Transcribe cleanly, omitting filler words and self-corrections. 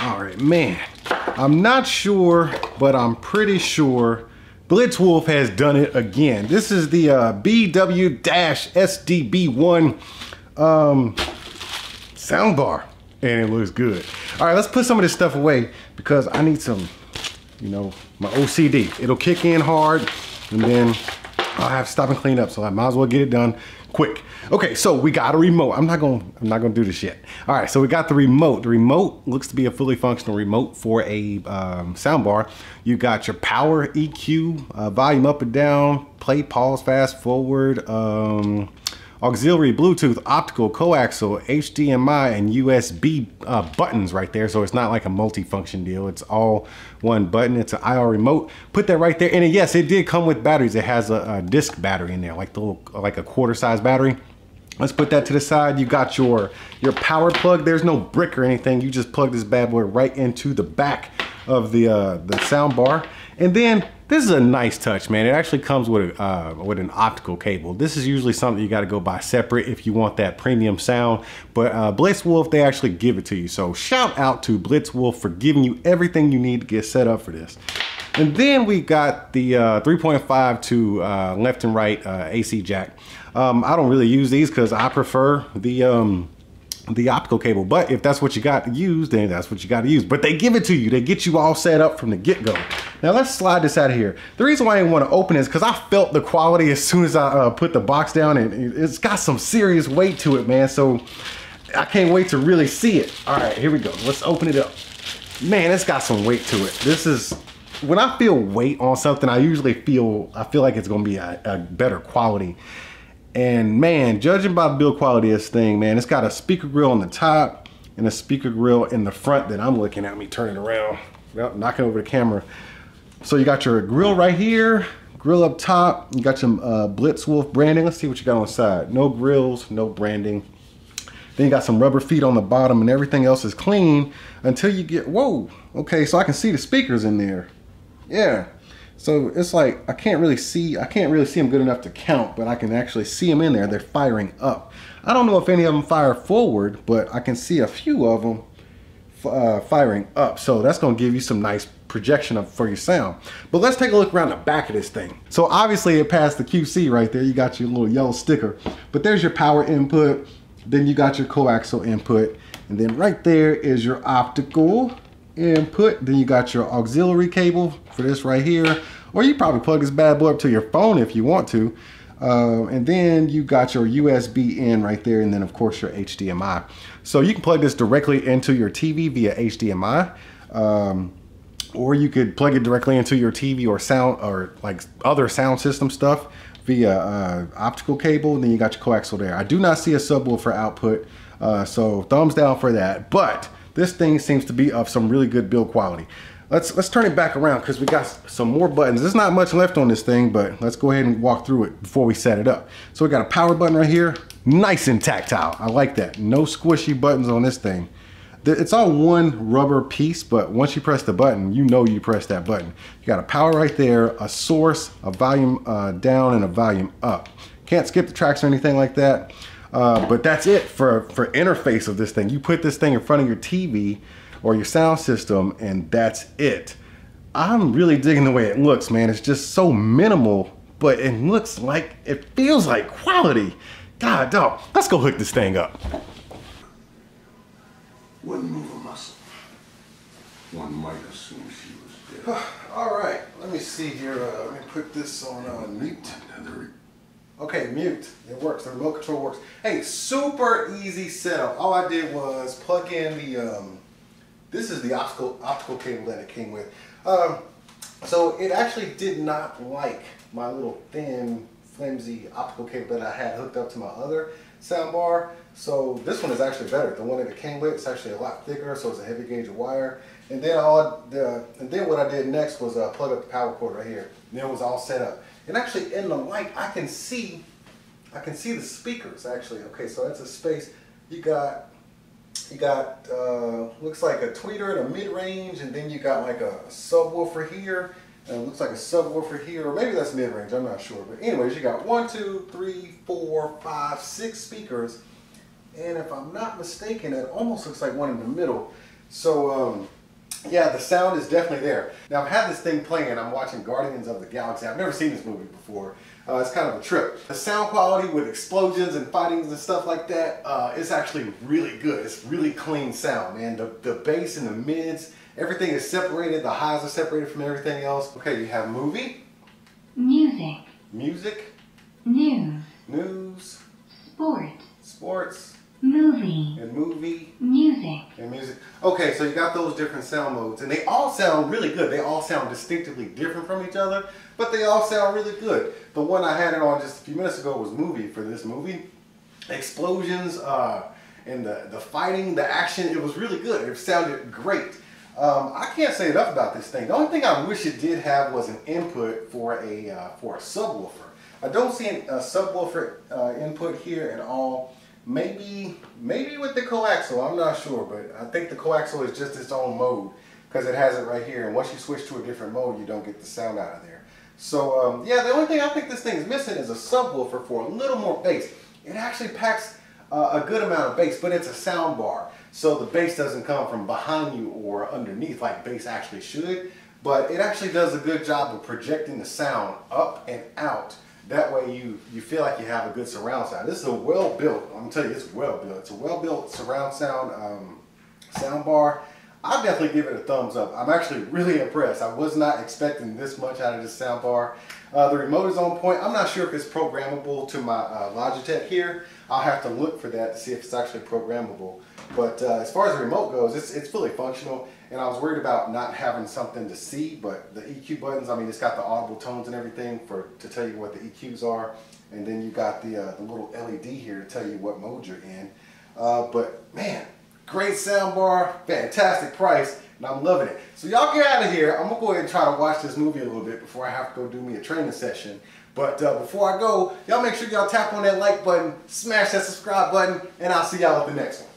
All right, man. I'm not sure, but I'm pretty sure Blitzwolf has done it again. This is the BW-SDB1 soundbar, and it looks good. All right, let's put some of this stuff away because I need some, you know, my OCD. It'll kick in hard, and then I'll have to stop and clean up. So I might as well get it done quick. Okay, so we got a remote. I'm not gonna do this yet. All right, so we got the remote. The remote looks to be a fully functional remote for a soundbar. You got your power, EQ, volume up and down, play, pause, fast forward, auxiliary, Bluetooth, optical, coaxial, HDMI, and USB buttons right there. So it's not like a multi-function deal. It's all one button. It's an IR remote. Put that right there. And yes, it did come with batteries. It has a disc battery in there, like a quarter-size battery. Let's put that to the side. You got your power plug. There's no brick or anything. You just plug this bad boy right into the back of the sound bar. And then this is a nice touch, man. It actually comes with an optical cable. This is usually something you got to go buy separate if you want that premium sound. But Blitzwolf, they actually give it to you. So shout out to Blitzwolf for giving you everything you need to get set up for this. And then we got the 3.5 to left and right AC jack. I don't really use these because I prefer the optical cable, but if that's what you got to use, then that's what you got to use. But they give it to you. They get you all set up from the get-go. Now let's slide this out of here. The reason why I didn't want to open it is because I felt the quality as soon as I put the box down, and it's got some serious weight to it, man. So I can't wait to really see it. All right, here we go. Let's open it up. Man, it's got some weight to it. This is, when I feel weight on something, I usually feel like it's going to be a better quality. And man, judging by the build quality of this thing, man, it's got a speaker grill on the top and a speaker grill in the front that I'm looking at. Me turning around, well, knocking over the camera. So you got your grill right here, grill up top. You got some Blitzwolf branding. Let's see what you got on the side. No grills, no branding. Then you got some rubber feet on the bottom, and everything else is clean until you get, whoa, okay, so I can see the speakers in there. Yeah. So it's like, I can't really see them good enough to count, but I can actually see them in there. They're firing up. I don't know if any of them fire forward, but I can see a few of them firing up. So that's gonna give you some nice projection for your sound. But let's take a look around the back of this thing. So obviously it passed the QC right there. You got your little yellow sticker, but there's your power input. Then you got your coaxial input. And then right there is your optical input. Then you got your auxiliary cable for this right here, or you probably plug this bad boy up to your phone if you want to, and then you got your USB in right there, and then of course your HDMI. So you can plug this directly into your TV via HDMI, or you could plug it directly into your TV or sound, or like other sound system stuff via optical cable. And then you got your coaxial there. I do not see a subwoofer output, so thumbs down for that. But this thing seems to be of some really good build quality. Let's turn it back around because we got some more buttons. There's not much left on this thing, but let's go ahead and walk through it before we set it up. So we got a power button right here, nice and tactile. I like that. No squishy buttons on this thing. It's all one rubber piece, but once you press the button, you know you press that button. You got a power right there, a source, a volume down, and a volume up. Can't skip the tracks or anything like that. But that's it for interface of this thing. You put this thing in front of your TV or your sound system, and that's it. I'm really digging the way it looks, man. It's just so minimal, but it looks like, it feels like quality. God, dog. Let's go hook this thing up. Wouldn't move a muscle. One might assume she was dead. All right, let me see here. Let me put this on mute. Okay, mute. It works. The remote control works. Hey, super easy setup. All I did was plug in the, this is the optical cable that it came with. So it actually did not like my little thin, flimsy optical cable that I had hooked up to my other soundbar. So this one is actually better. The one that it came with is actually a lot thicker, so it's a heavy gauge of wire. And then what I did next was plug up the power cord right here. And then it was all set up. And actually in the light, I can see the speakers actually. Okay, so that's a space. You got looks like a tweeter and a mid-range, and then you got like a subwoofer here, and it looks like a subwoofer here, or maybe that's mid-range, I'm not sure. But anyways, you got 1, 2, 3, 4, 5, 6 speakers, and if I'm not mistaken, it almost looks like one in the middle. So yeah, the sound is definitely there. Now I've had this thing playing, I'm watching Guardians of the Galaxy. I've never seen this movie before. It's kind of a trip. The sound quality with explosions and fightings and stuff like that, it's actually really good. It's really clean sound, man. The bass and the mids, everything is separated. The highs are separated from everything else. Okay, you have movie. Music. Music. News. News. Sport. Sports. Movie. And movie. Music. And music. Okay, so you got those different sound modes, and they all sound really good. They all sound distinctively different from each other, but they all sound really good. The one I had it on just a few minutes ago was movie for this movie. Explosions, and the fighting, the action, it was really good. It sounded great. I can't say enough about this thing. The only thing I wish it did have was an input for a subwoofer. I don't see a subwoofer input here at all. Maybe with the Coaxial, I'm not sure, but I think the Coaxial is just its own mode because it has it right here, and once you switch to a different mode, you don't get the sound out of there. So yeah, the only thing I think this thing is missing is a subwoofer for a little more bass. It actually packs a good amount of bass, but it's a sound bar, so the bass doesn't come from behind you or underneath like bass actually should, but it actually does a good job of projecting the sound up and out. That way you feel like you have a good surround sound. This is a well-built, I'm gonna tell you, it's well-built. It's a well-built surround sound sound bar. I'll definitely give it a thumbs up. I'm actually really impressed. I was not expecting this much out of this sound bar. The remote is on point. I'm not sure if it's programmable to my Logitech here. I'll have to look for that to see if it's actually programmable. But as far as the remote goes, it's fully functional. And I was worried about not having something to see, but the EQ buttons, I mean, it's got the audible tones and everything to tell you what the EQs are. And then you got the little LED here to tell you what mode you're in. But man, great sound bar, fantastic price, and I'm loving it. So y'all get out of here. I'm gonna go ahead and try to watch this movie a little bit before I have to go do me a training session. But before I go, y'all make sure y'all tap on that like button, smash that subscribe button, and I'll see y'all at the next one.